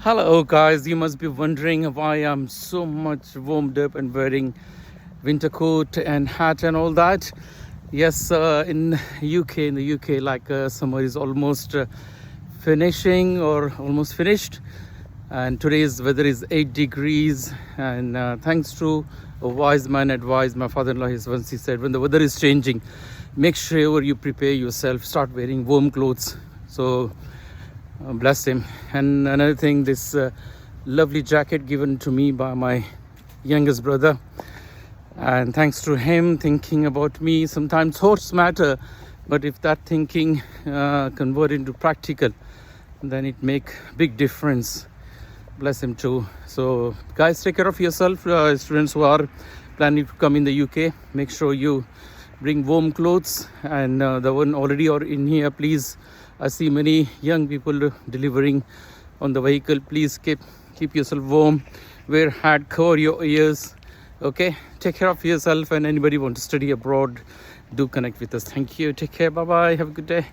Hello, guys. You must be wondering why I'm so much warmed up and wearing winter coat and hat and all that. Yes, in the UK, like summer is almost finishing or almost finished, and today's weather is 8 degrees. And thanks to a wise man advised my father-in-law, he said, when the weather is changing, make sure you prepare yourself, start wearing warm clothes. So bless him. And another thing, this lovely jacket given to me by my youngest brother, and thanks to him thinking about me. Sometimes thoughts matter, but if that thinking convert into practical, then it make big difference. Bless him too. So guys, take care of yourself. Students who are planning to come in the UK, make sure you bring warm clothes. And the one already are in here, please, I see many young people delivering on the vehicle. Please keep yourself warm, wear hat, cover your ears. Okay, take care of yourself, and anybody want to study abroad, do connect with us. Thank you. Take care. Bye bye. Have a good day.